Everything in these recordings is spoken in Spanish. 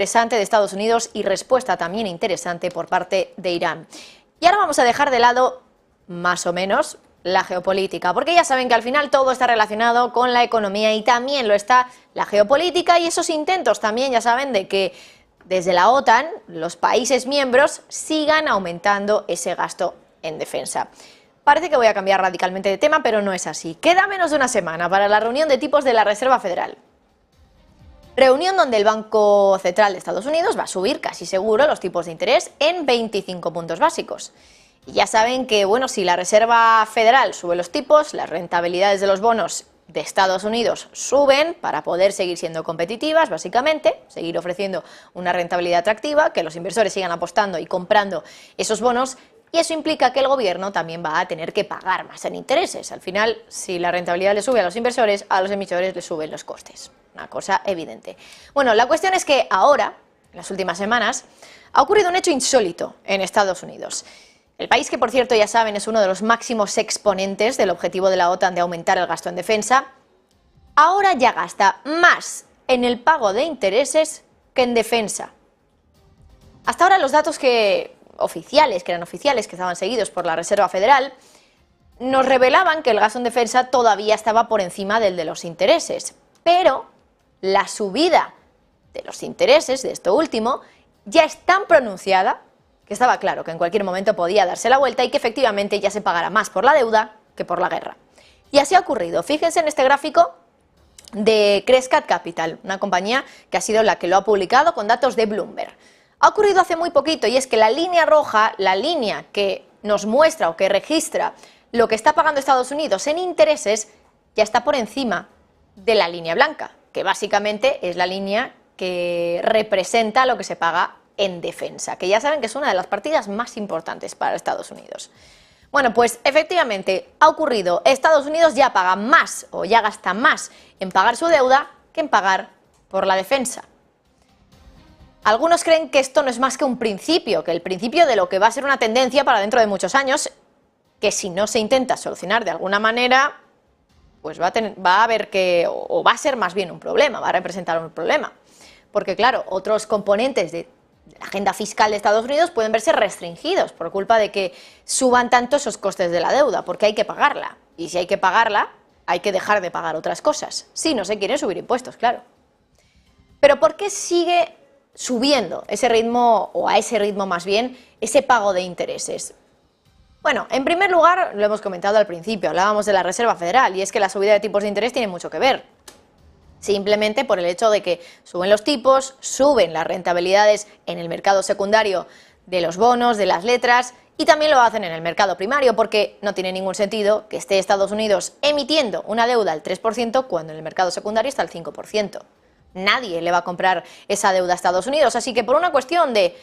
interesante de Estados Unidos y respuesta también interesante por parte de Irán. Y ahora vamos a dejar de lado, más o menos, la geopolítica, porque ya saben que al final todo está relacionado con la economía y también lo está la geopolítica y esos intentos también, ya saben, de que desde la OTAN los países miembros sigan aumentando ese gasto en defensa. Parece que voy a cambiar radicalmente de tema, pero no es así. Queda menos de una semana para la reunión de tipos de la Reserva Federal. Reunión donde el Banco Central de Estados Unidos va a subir casi seguro los tipos de interés en 25 puntos básicos. Y ya saben que, bueno, si la Reserva Federal sube los tipos, las rentabilidades de los bonos de Estados Unidos suben para poder seguir siendo competitivas, básicamente, seguir ofreciendo una rentabilidad atractiva, que los inversores sigan apostando y comprando esos bonos, y eso implica que el gobierno también va a tener que pagar más en intereses. Al final, si la rentabilidad le sube a los inversores, a los emisores les suben los costes. Una cosa evidente. Bueno, la cuestión es que ahora, en las últimas semanas, ha ocurrido un hecho insólito en Estados Unidos. El país que, por cierto, ya saben, es uno de los máximos exponentes del objetivo de la OTAN de aumentar el gasto en defensa, ahora ya gasta más en el pago de intereses que en defensa. Hasta ahora los datos que eran oficiales, que estaban seguidos por la Reserva Federal, nos revelaban que el gasto en defensa todavía estaba por encima del de los intereses, pero la subida de los intereses de esto último ya es tan pronunciada que estaba claro que en cualquier momento podía darse la vuelta y que efectivamente ya se pagará más por la deuda que por la guerra. Y así ha ocurrido. Fíjense en este gráfico de Crescat Capital, una compañía que ha sido la que lo ha publicado con datos de Bloomberg. Ha ocurrido hace muy poquito y es que la línea roja, la línea que nos muestra o que registra lo que está pagando Estados Unidos en intereses, ya está por encima de la línea blanca, que básicamente es la línea que representa lo que se paga en defensa, que ya saben que es una de las partidas más importantes para Estados Unidos. Bueno, pues efectivamente ha ocurrido, Estados Unidos ya paga más o ya gasta más en pagar su deuda que en pagar por la defensa. Algunos creen que esto no es más que un principio, que el principio de lo que va a ser una tendencia para dentro de muchos años, que si no se intenta solucionar de alguna manera, pues va a haber que, o va a ser más bien un problema, va a representar un problema. Porque claro, otros componentes de la agenda fiscal de Estados Unidos pueden verse restringidos por culpa de que suban tanto esos costes de la deuda, porque hay que pagarla. Y si hay que pagarla, hay que dejar de pagar otras cosas. Si no se quieren subir impuestos, claro. Pero ¿por qué sigue subiendo ese ritmo, o a ese ritmo más bien, ese pago de intereses? Bueno, en primer lugar, lo hemos comentado al principio, hablábamos de la Reserva Federal, y es que la subida de tipos de interés tiene mucho que ver. Simplemente por el hecho de que suben los tipos, suben las rentabilidades en el mercado secundario de los bonos, de las letras, y también lo hacen en el mercado primario, porque no tiene ningún sentido que esté Estados Unidos emitiendo una deuda al 3% cuando en el mercado secundario está al 5%. Nadie le va a comprar esa deuda a Estados Unidos, así que por una cuestión de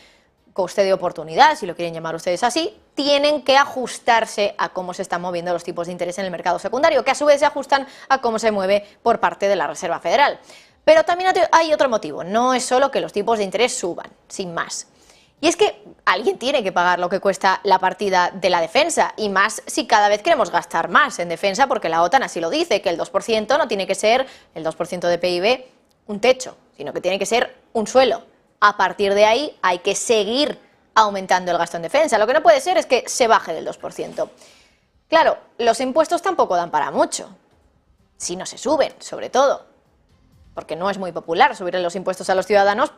coste de oportunidad, si lo quieren llamar ustedes así, tienen que ajustarse a cómo se están moviendo los tipos de interés en el mercado secundario, que a su vez se ajustan a cómo se mueve por parte de la Reserva Federal. Pero también hay otro motivo, no es solo que los tipos de interés suban, sin más. Y es que alguien tiene que pagar lo que cuesta la partida de la defensa, y más si cada vez queremos gastar más en defensa, porque la OTAN así lo dice, que el 2% no tiene que ser el 2% de PIB un techo, sino que tiene que ser un suelo. A partir de ahí hay que seguir aumentando el gasto en defensa. Lo que no puede ser es que se baje del 2%. Claro, los impuestos tampoco dan para mucho, si no se suben, sobre todo, porque no es muy popular subir los impuestos a los ciudadanos,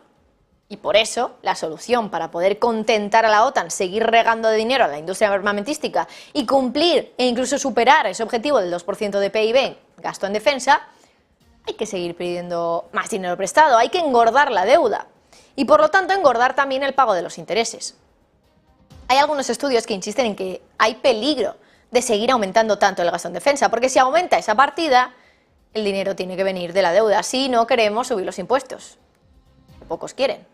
y por eso la solución para poder contentar a la OTAN, seguir regando de dinero a la industria armamentística y cumplir e incluso superar ese objetivo del 2% de PIB, gasto en defensa, hay que seguir pidiendo más dinero prestado, hay que engordar la deuda. Y por lo tanto engordar también el pago de los intereses. Hay algunos estudios que insisten en que hay peligro de seguir aumentando tanto el gasto en defensa, porque si aumenta esa partida, el dinero tiene que venir de la deuda, si no queremos subir los impuestos, que pocos quieren.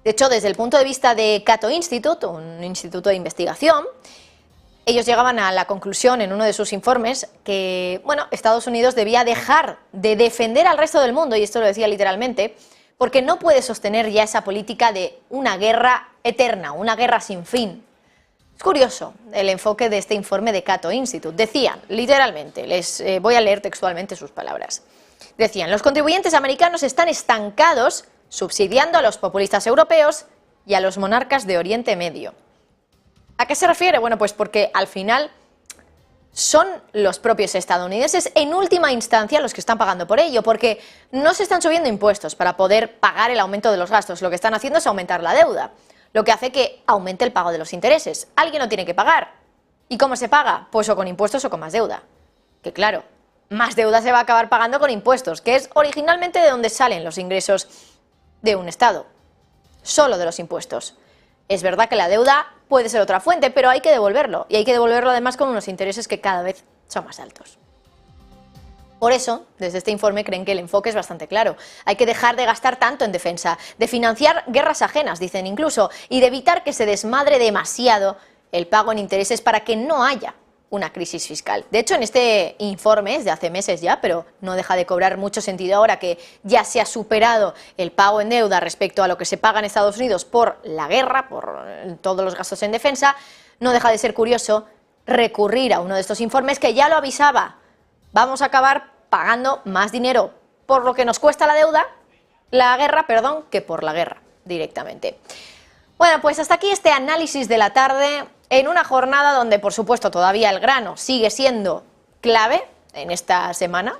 De hecho, desde el punto de vista de Cato Institute, un instituto de investigación, ellos llegaban a la conclusión en uno de sus informes que, bueno, Estados Unidos debía dejar de defender al resto del mundo, y esto lo decía literalmente, porque no puede sostener ya esa política de una guerra eterna, una guerra sin fin. Es curioso el enfoque de este informe de Cato Institute. Decían, literalmente, les voy a leer textualmente sus palabras. Decían, los contribuyentes americanos están estancados subsidiando a los populistas europeos y a los monarcas de Oriente Medio. ¿A qué se refiere? Bueno, pues porque al final son los propios estadounidenses en última instancia los que están pagando por ello, porque no se están subiendo impuestos para poder pagar el aumento de los gastos, lo que están haciendo es aumentar la deuda, lo que hace que aumente el pago de los intereses. Alguien lo tiene que pagar. ¿Y cómo se paga? Pues o con impuestos o con más deuda. Que claro, más deuda se va a acabar pagando con impuestos, que es originalmente de donde salen los ingresos de un Estado, solo de los impuestos. Es verdad que la deuda puede ser otra fuente, pero hay que devolverlo, y hay que devolverlo además con unos intereses que cada vez son más altos. Por eso, desde este informe creen que el enfoque es bastante claro. Hay que dejar de gastar tanto en defensa, de financiar guerras ajenas, dicen incluso, y de evitar que se desmadre demasiado el pago en intereses para que no haya una crisis fiscal. De hecho, en este informe es de hace meses ya, pero no deja de cobrar mucho sentido ahora que ya se ha superado el pago en deuda respecto a lo que se paga en Estados Unidos por la guerra, por todos los gastos en defensa. No deja de ser curioso recurrir a uno de estos informes que ya lo avisaba. Vamos a acabar pagando más dinero por lo que nos cuesta la guerra, que por la guerra directamente. Bueno, pues hasta aquí este análisis de la tarde, en una jornada donde, por supuesto, todavía el grano sigue siendo clave en esta semana,